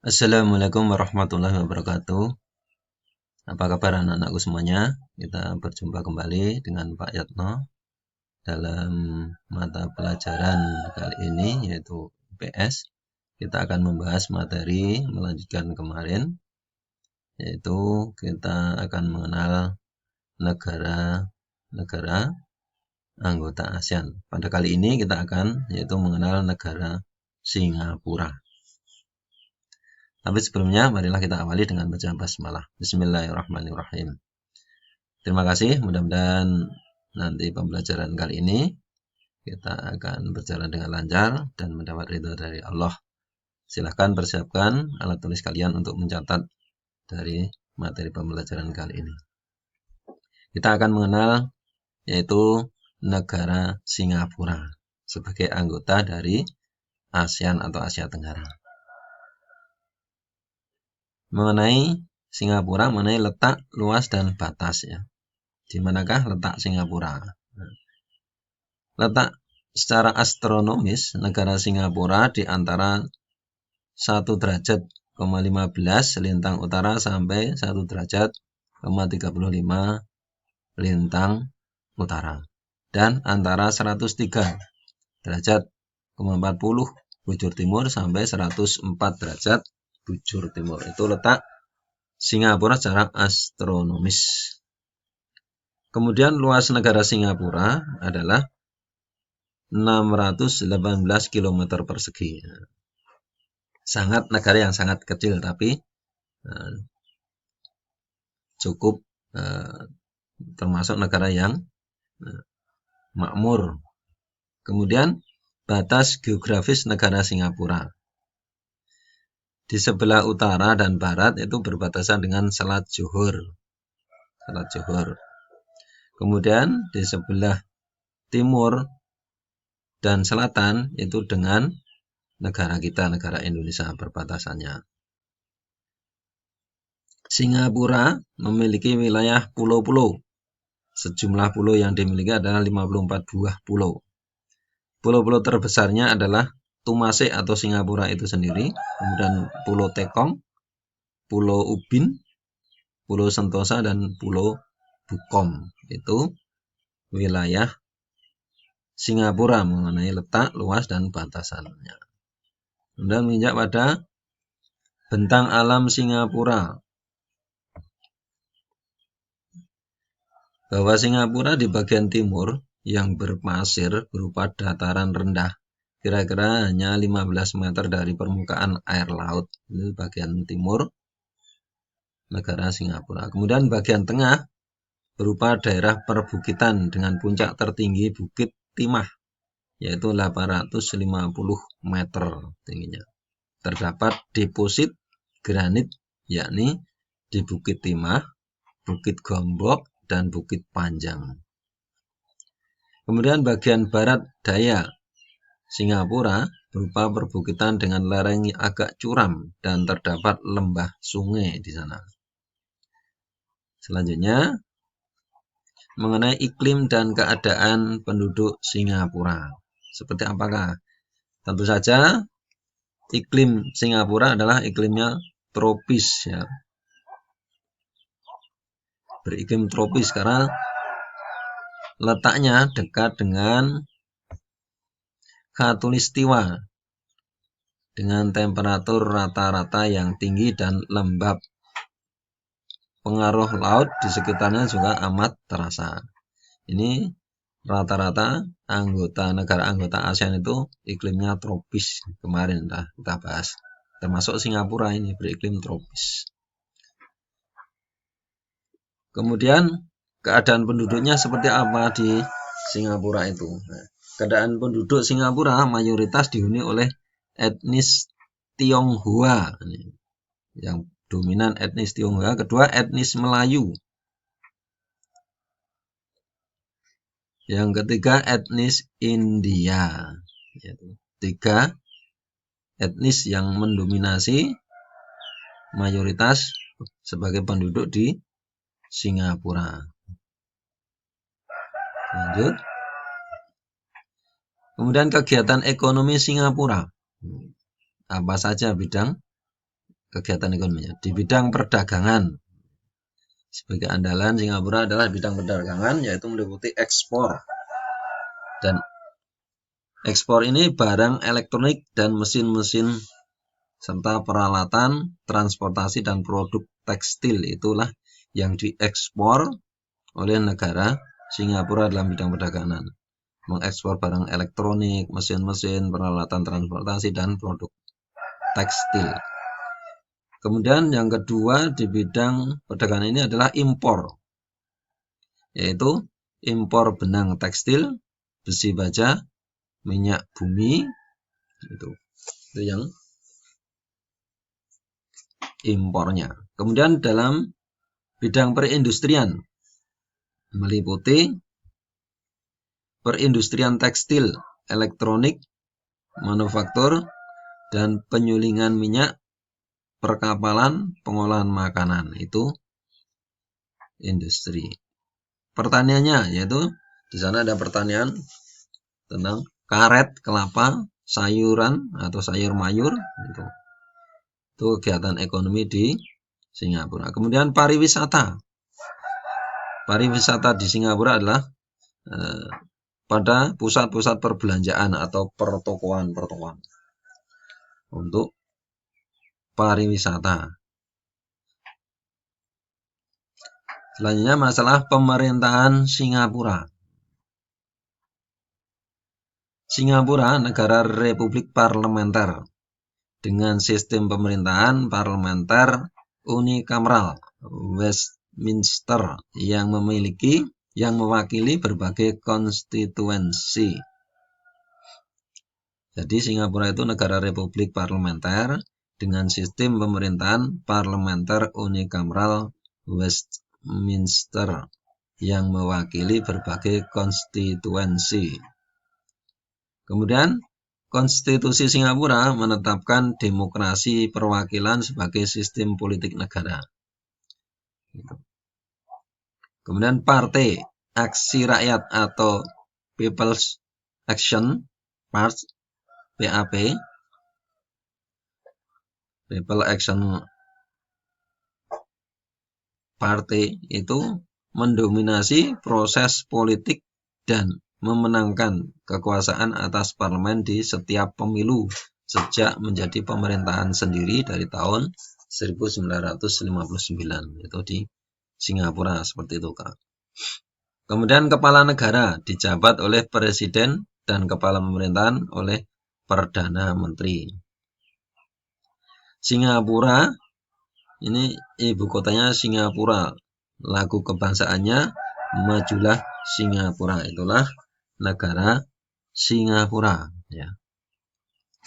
Assalamualaikum warahmatullahi wabarakatuh. Apa kabar anak-anakku semuanya? Kita berjumpa kembali dengan Pak Yatno dalam mata pelajaran kali ini, yaitu IPS. Kita akan membahas materi melanjutkan kemarin, yaitu kita akan mengenal negara-negara anggota ASEAN. Pada kali ini kita akan mengenal negara Singapura. Tapi sebelumnya, marilah kita awali dengan baca basmalah. Bismillahirrahmanirrahim. Terima kasih, mudah-mudahan nanti pembelajaran kali ini kita akan berjalan dengan lancar dan mendapat ridho dari Allah. Silahkan persiapkan alat tulis kalian untuk mencatat dari materi pembelajaran kali ini. Kita akan mengenal yaitu negara Singapura sebagai anggota dari ASEAN atau Asia Tenggara. Mengenai Singapura, mengenai letak, luas, dan batas ya. Di manakah letak Singapura? Letak secara astronomis negara Singapura di antara 1 derajat, 15 lintang utara sampai 1 derajat, 35 lintang utara. Dan antara 103 derajat, 40 bujur timur sampai 104 derajat bujur timur. Itu letak Singapura secara astronomis. Kemudian luas negara Singapura adalah 618 km persegi. Negara yang sangat kecil, tapi cukup termasuk negara yang makmur. Kemudian batas geografis negara Singapura. Di sebelah utara dan barat itu berbatasan dengan Selat Johor. Kemudian di sebelah timur dan selatan itu dengan negara kita, negara Indonesia berbatasannya. Singapura memiliki wilayah pulau-pulau. Sejumlah pulau yang dimiliki adalah 54 buah pulau. Pulau-pulau terbesarnya adalah Tumasek atau Singapura itu sendiri, kemudian Pulau Tekong, Pulau Ubin, Pulau Sentosa, dan Pulau Bukom. Itu wilayah Singapura mengenai letak, luas, dan batasannya. Kemudian menginjak pada bentang alam Singapura. Bahwa Singapura di bagian timur yang berpasir berupa dataran rendah, kira-kira hanya 15 meter dari permukaan air laut. Itu bagian timur negara Singapura. Kemudian bagian tengah berupa daerah perbukitan dengan puncak tertinggi Bukit Timah, yaitu 850 meter tingginya. Terdapat deposit granit, yakni di Bukit Timah, Bukit Gombok, dan Bukit Panjang. Kemudian bagian barat daya Singapura berupa perbukitan dengan lereng agak curam dan terdapat lembah sungai di sana. Selanjutnya, mengenai iklim dan keadaan penduduk Singapura. Seperti apakah? Tentu saja iklim Singapura adalah iklimnya tropis ya. Beriklim tropis karena letaknya dekat dengan khatulistiwa dengan temperatur rata-rata yang tinggi dan lembab. Pengaruh laut di sekitarnya juga amat terasa. Ini rata-rata negara anggota ASEAN itu iklimnya tropis. Kemarin kita bahas. Termasuk Singapura ini beriklim tropis. Kemudian keadaan penduduknya seperti apa di Singapura itu? Keadaan penduduk Singapura mayoritas dihuni oleh etnis Tionghoa. Yang dominan etnis Tionghoa. Kedua etnis Melayu. Yang ketiga etnis India. 3 etnis yang mendominasi mayoritas sebagai penduduk di Singapura. Lanjut. Kemudian kegiatan ekonomi Singapura. Apa saja bidang kegiatan ekonominya. Di bidang perdagangan, sebagai andalan Singapura adalah bidang perdagangan, yaitu meliputi ekspor. Dan ekspor ini barang elektronik dan mesin-mesin serta peralatan, transportasi, dan produk tekstil. Itulah yang diekspor oleh negara Singapura dalam bidang perdagangan. Mengekspor barang elektronik, mesin-mesin, peralatan transportasi, dan produk tekstil. Kemudian yang kedua di bidang perdagangan ini adalah impor, yaitu impor benang tekstil, besi baja, minyak bumi, itu yang impornya. Kemudian dalam bidang perindustrian meliputi perindustrian tekstil, elektronik, manufaktur, dan penyulingan minyak, perkapalan, pengolahan makanan. Itu industri. Pertaniannya yaitu di sana ada pertanian tentang karet, kelapa, sayuran atau sayur mayur, itu kegiatan ekonomi di Singapura. Kemudian pariwisata. Pariwisata di Singapura adalah pada pusat-pusat perbelanjaan atau pertokoan-pertokoan untuk pariwisata. Selanjutnya masalah pemerintahan Singapura. Singapura negara republik parlementer dengan sistem pemerintahan parlementer unikameral Westminster yang mewakili berbagai konstituensi. Jadi Singapura itu negara republik parlementer dengan sistem pemerintahan parlementer unikameral Westminster yang mewakili berbagai konstituensi. Kemudian Konstitusi Singapura menetapkan demokrasi perwakilan sebagai sistem politik negara. Kemudian Partai Aksi Rakyat atau People's Action Party PAP, People Action Party itu mendominasi proses politik dan memenangkan kekuasaan atas parlemen di setiap pemilu sejak menjadi pemerintahan sendiri dari tahun 1959. Itu di Singapura seperti itu, Kak. Kemudian kepala negara dijabat oleh presiden dan kepala pemerintahan oleh perdana menteri. Singapura ini ibu kotanya Singapura. Lagu kebangsaannya Majulah Singapura. Itulah negara Singapura, ya.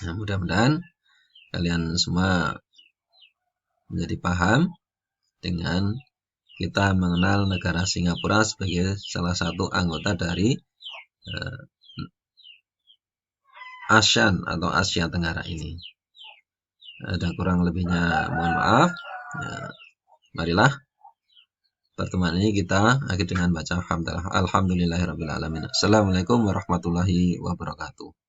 Nah, mudah-mudahan kalian semua menjadi paham dengan kita mengenal negara Singapura sebagai salah satu anggota dari ASEAN atau Asia Tenggara ini. Ada kurang lebihnya mohon maaf. Ya, marilah pertemuan ini kita akhiri dengan baca alhamdulillahirabbil alamin. Assalamualaikum warahmatullahi wabarakatuh.